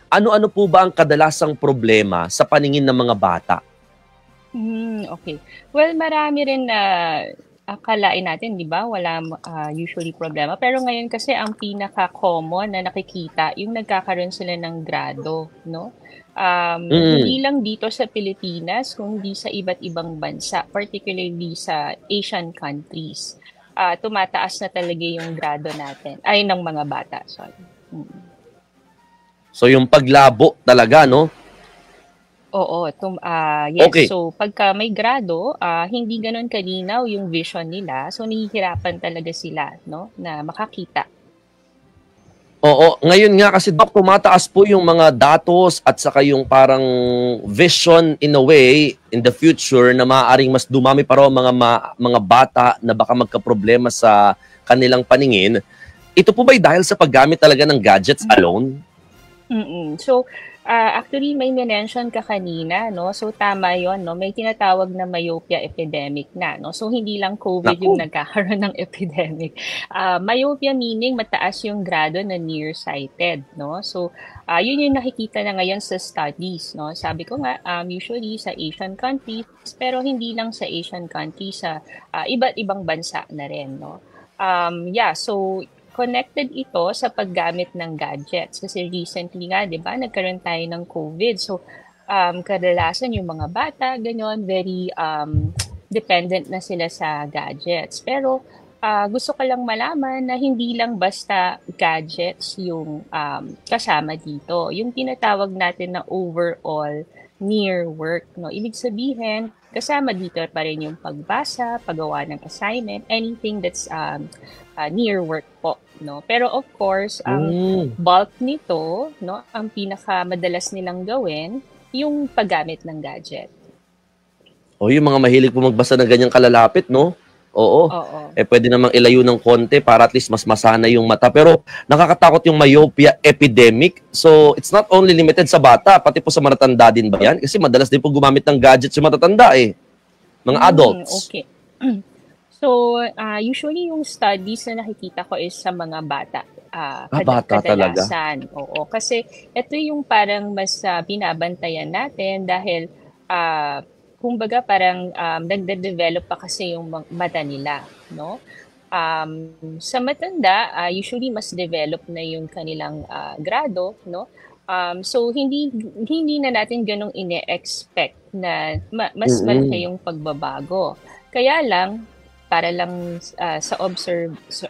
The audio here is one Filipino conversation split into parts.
Ano-ano po ba ang kadalasang problema sa paningin ng mga bata? Okay. Well, marami rin na akalain natin, 'di ba, wala usually problema. Pero ngayon kasi ang pinaka-common na nakikita, yung nagkakaroon sila ng grado, no? Hindi Mm. lang dito sa Pilipinas, kundi sa iba't ibang bansa, particularly sa Asian countries. Tumataas na talaga yung grado natin, ay ng mga bata, sorry. So yung paglabo talaga, no? Oo, yes. Okay. So, pagka may grado, hindi gano'n kalinaw yung vision nila. So, nahihirapan talaga sila, no, na makakita. Oo, ngayon nga kasi Doc, tumataas po yung mga datos at saka yung parang vision in a way in the future na maaaring mas dumami pa raw mga bata na baka magkaproblema sa kanilang paningin. Ito po ba'y dahil sa paggamit talaga ng gadgets alone? So, actually may minention ka kanina, no? So, tama yon, no? May tinatawag na myopia epidemic na, no? So, hindi lang COVID yung Naku. nagkakaroon ng epidemic. Myopia meaning mataas yung grado na nearsighted, no? So, yun yung nakikita na ngayon sa studies, no? Sabi ko nga, usually sa Asian countries, pero hindi lang sa Asian countries, sa iba't ibang bansa na rin, no? Yeah, so connected ito sa paggamit ng gadgets. Kasi recently nga, di ba, nagkaroon tayo ng COVID. So, kadalasan yung mga bata, ganyan, very dependent na sila sa gadgets. Pero, gusto ko lang malaman na hindi lang basta gadgets yung kasama dito. Yung tinatawag natin na overall near work. No? Ibig sabihin, kasama dito pa rin yung pagbasa, paggawa ng assignment, anything that's near work po. No? Pero of course, ang Mm. bulk nito, no, ang pinakamadalas nilang gawin, yung paggamit ng gadget. O yung mga mahilig po magbasa ng ganyang kalalapit, no? Oo. Oo. Pwede namang ilayo ng konti para at least mas masana yung mata. Pero nakakatakot yung myopia epidemic. So, it's not only limited sa bata, pati po sa matatanda din ba yan? Kasi madalas din po gumamit ng gadgets yung matatanda eh. Mga adults. Okay. So, usually yung studies na nakikita ko is sa mga bata. Bata talaga. Kadalasan. Oo. Kasi ito yung parang mas binabantayan natin dahil kumbaga parang nagde-develop pa kasi yung mata nila, no? Sa matanda, usually mas develop na yung kanilang grado, no? So hindi na natin ganong ine-expect na mas Mm-mm. malaki yung pagbabago. Kaya lang para lang sa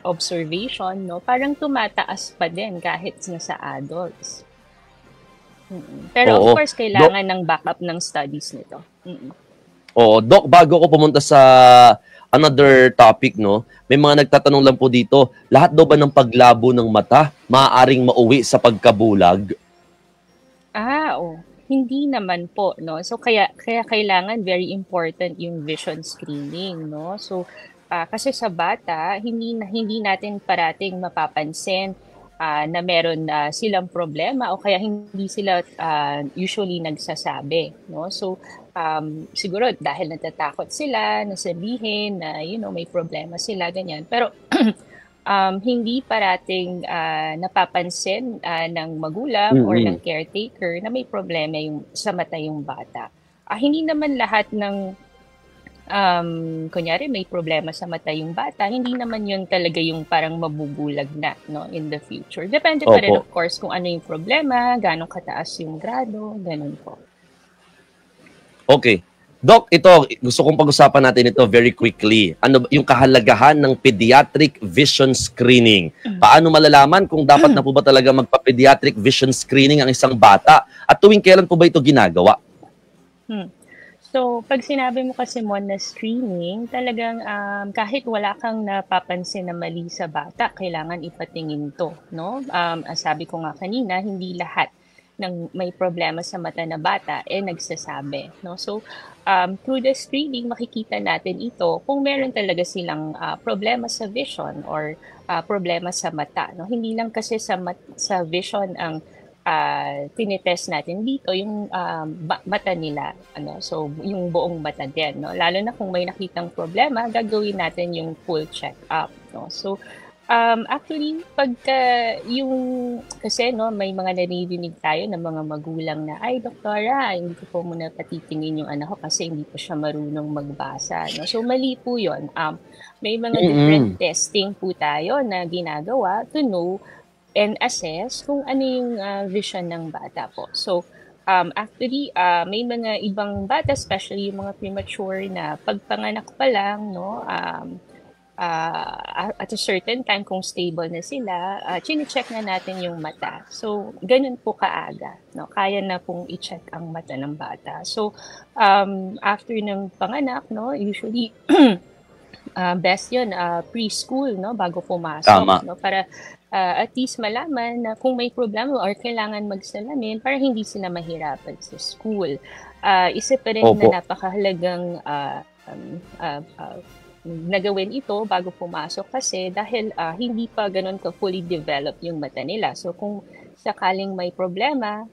observation, no, parang tumataas pa din kahit na sa adults. Pero of Oo. course Doc, kailangan ng backup ng studies nito. Doc, bago ko pumunta sa another topic, no, may mga nagtatanong lang po dito, lahat daw ba ng paglabo ng mata maaaring mauwi sa pagkabulag? Hindi naman po, no. So kaya kailangan very important yung vision screening, no. So kasi sa bata, hindi natin parating mapapansin na meron silang problema o kaya hindi sila usually nagsasabi, no. So siguro dahil natatakot sila na sabihin na may problema sila ganyan. Pero hindi parating napapansin ng magulang or ng Mm-mm. caretaker na may problema sa mata yung bata. Hindi naman lahat ng kunyari may problema sa mata yung bata, hindi naman yun talaga yung parang mabubulag na, no, in the future. Depende pa rin Opo. of course kung ano yung problema, gaano kataas yung grado, ganun po. Okay. Doc, ito, gusto kong pag-usapan natin ito very quickly. Ano yung kahalagahan ng pediatric vision screening? Paano malalaman kung dapat na po ba talaga magpa-pediatric vision screening ang isang bata? At tuwing kailan po ba ito ginagawa? So, pag sinabi mo kasi mo na screening, talagang kahit wala kang napapansin na mali sa bata, kailangan ipatingin to, no? Sabi ko nga kanina, hindi lahat ng may problema sa mata na bata nagsasabi, no? So, through the screening, makikita natin ito kung meron talaga silang problema sa vision or problema sa mata, no? Hindi lang kasi sa vision ang tinitest natin dito yung mata nila, ano, so yung buong mata din, no, lalo na kung may nakitang problema, gagawin natin yung full check up, no. So Actually, pagka yung kasi 'no, may mga naririnig tayo ng mga magulang na, "Ay doktora, hindi ko po muna patitingin yung anak ko kasi hindi po siya marunong magbasa," 'no. So mali po yun. May mga different Mm. testing po tayo na ginagawa to know and assess kung ano yung, vision ng bata po. So, actually, may mga ibang bata, especially yung mga premature na pagpanganak pa lang 'no, at a certain time kung stable na sila, chine-check na natin yung mata. So, ganun po kaaga, 'no, kaya na pong i-check ang mata ng bata. So, after ng panganak 'no, usually, best yun, preschool 'no, bago Tama. pumasok 'no, para, at least malaman na kung may problema or kailangan magsalamin para hindi sila mahirapan sa school. Isa pa rin Opo. na napakahalagang, na gawin ito bago pumasok kasi dahil, hindi pa gano'n ka fully develop yung mata nila. So kung sakaling may problema,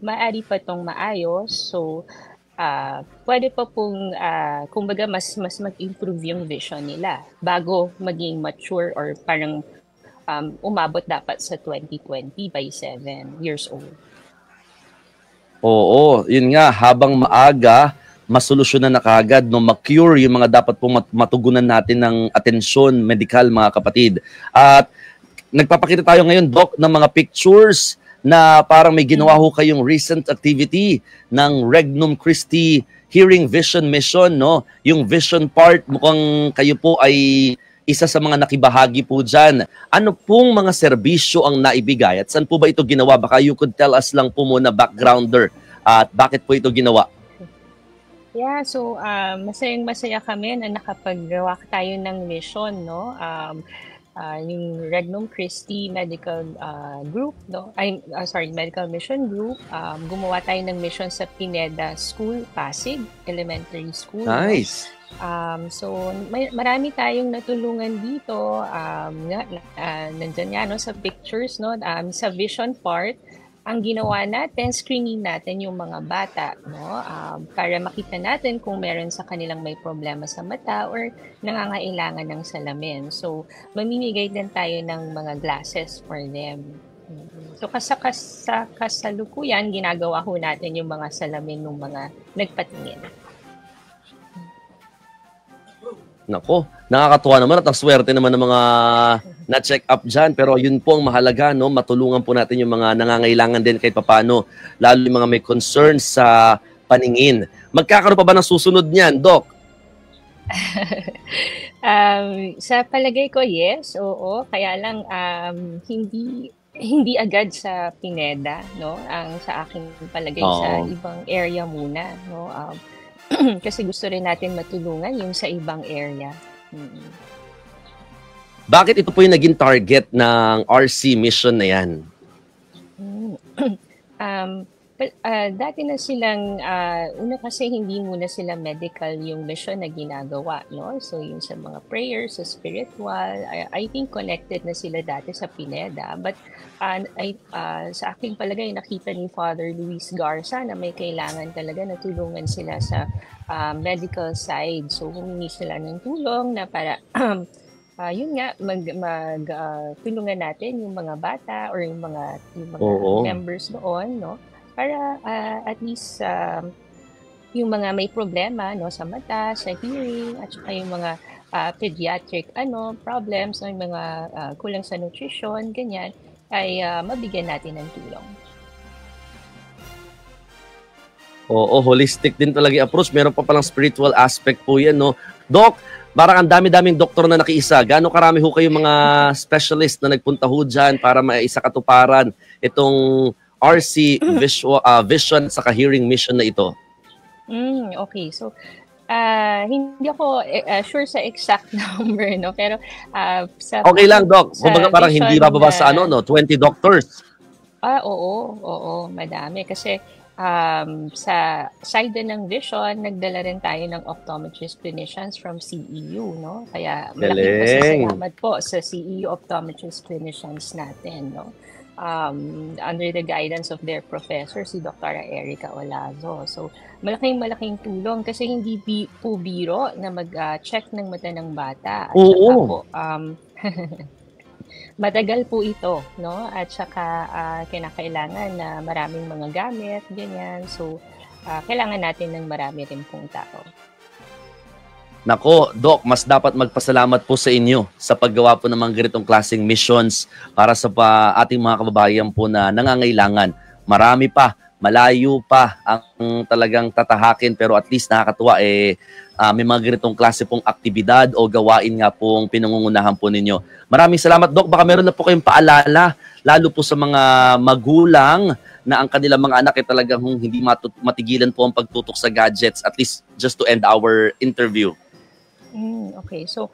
maaari pa 'tong maayos. So, puwede pa pong, kumbaga mas mag-improve yung vision nila bago maging mature or parang, umabot dapat sa 20/20 by 7 years old. Oo, yun nga, habang maaga, masolusyonan na kaagad, no, ma-cure yung mga dapat pong matugunan natin ng atensyon, medikal, mga kapatid. At nagpapakita tayo ngayon, Doc, ng mga pictures na parang may ginawa ho kayong recent activity ng Regnum Christi Hearing Vision Mission, no? Yung vision part, mukhang kayo po ay isa sa mga nakibahagi po dyan. Ano pong mga serbisyo ang naibigay at saan po ba ito ginawa? Baka you could tell us lang po muna backgrounder at bakit po ito ginawa. Yeah, so, masayang-masaya kami na nakapagawa tayo ng mission 'no, yung Regnum Christi Medical, Group 'no, sorry, Medical Mission Group, gumawa tayo ng mission sa Pineda School, Pasig Elementary School 'no. Nice. So marami tayong natulungan dito, nandiyan nga 'no sa pictures 'no, sa vision part, ang ginawa natin, screening natin yung mga bata 'no, para makita natin kung meron sa kanilang may problema sa mata or nangangailangan ng salamin. So mamimigay din tayo ng mga glasses for them. So sa kasalukuyan ginagawa ho natin yung mga salamin ng mga nagpatingin. Nako, nakakatuwa naman at ang swerte naman ng mga na-check up dyan. Pero yun po ang mahalaga, no? Matulungan po natin yung mga nangangailangan din kahit papano, lalo yung mga may concerns sa paningin. Magkakaroon pa ba ng susunod niyan, Doc? Sa palagay ko, yes, oo. Kaya lang, hindi agad sa Pineda, no? Ang sa aking palagay sa Oo. ibang area muna, no? Kasi gusto rin natin matulungan yung sa ibang area. Mm. Bakit ito po yung naging target ng RC mission na yan? Mm. Um, Dati na silang, una kasi hindi muna sila medical yung mission na ginagawa, no? So yung sa mga prayers, sa spiritual, I think connected na sila dati sa Pineda. But sa aking palagay, nakita ni Father Luis Garza na may kailangan talaga na tulungan sila sa medical side. So humingi sila ng tulong na para yun nga tulungan natin yung mga bata or yung mga Oo. members doon, no? Para at least yung mga may problema no sa mata, sa hearing at saka yung mga pediatric problems, yung mga kulang sa nutrition, ganyan ay mabigyan natin ng tulong. Oo, holistic din talaga yung approach. Meron pa palang spiritual aspect po yan, no? Doc, parang ang dami-daming doktor na nakiisa. Gaano karami ho kayong mga specialist na nagpunta ho dyan para maisa katuparan itong RC Vision sa hearing mission na ito? Okay. So, hindi ako sure sa exact number, no? Pero Okay lang, Doc. Kumbaga parang hindi bababa sa 20 doctors. Oo, madami. Kasi sa side din ng vision, nagdala rin tayo ng optometrist clinicians from CEU, no? Kaya malaking pasasalamat po sa CEU optometrist clinicians natin, no? Under the guidance of their professor, si Dr. Erica Olazo. So, malaking tulong kasi hindi po biro na mag-check ng mata ng bata. At saka po, matagal po ito, no? At saka kinakailangan na maraming mga gamit, ganyan. So, kailangan natin ng marami rin pong tao. Nako, Doc, mas dapat magpasalamat po sa inyo sa paggawa po ng mga ganitong klaseng missions para sa ating mga kababayan po na nangangailangan. Marami pa, malayo pa ang talagang tatahakin, pero at least nakakatuwa may mga ganitong klase pong aktibidad o gawain nga pong pinangungunahan po ninyo. Maraming salamat, Doc. Baka meron na po kayong paalala, lalo po sa mga magulang na ang kanilang mga anak ay talagang hindi matigilan po ang pagtutok sa gadgets, at least just to end our interview. Okay, so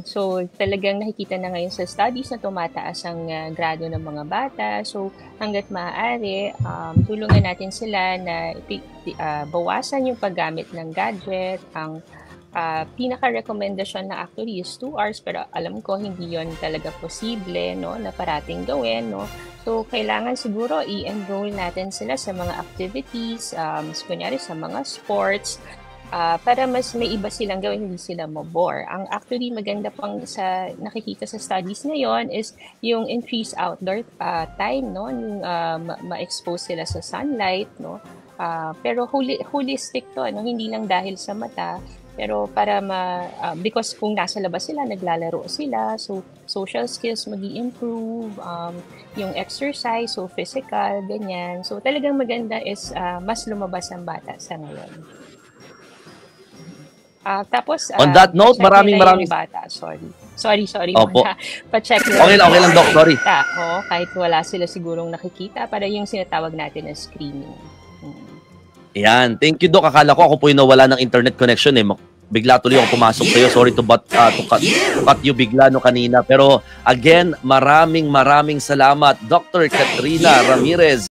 so talagang nakikita na ngayon sa studies na tumataas ang grado ng mga bata. So hangga't maaari, tulungan natin sila na bawasan yung paggamit ng gadget. Ang pinaka-recommendation na actually is 2 hours, pero alam ko hindi yon talaga posible, no, na parating gawin, no. So kailangan siguro i-enroll natin sila sa mga activities, kunyari sa mga sports, para mas may iba silang gawin, hindi sila mabore. Ang actually maganda pang sa nakikita sa studies ngayon is yung increased outdoor time, no, yung ma-expose sila sa sunlight, no. Pero holistic to, ano, hindi lang dahil sa mata, pero para because kung nasa labas sila, naglalaro sila, so social skills magi-improve, yung exercise, so physical, ganyan. So talagang maganda is mas lumabas ang bata sa ngayon. Tapos, on that note, maraming bata. Sorry. Opo. Pa-check nila. Okay lang, Doc. Sorry. Kahit wala sila sigurong nakikita, para yung sinatawag natin na screening. Yan. Thank you, Doc. Akala ko ako po yung nawala ng internet connection eh. Bigla tuloy ako pumasok sa'yo. Sorry to cut you bigla no kanina. Pero again, maraming salamat, Dr. Katrina Ramirez.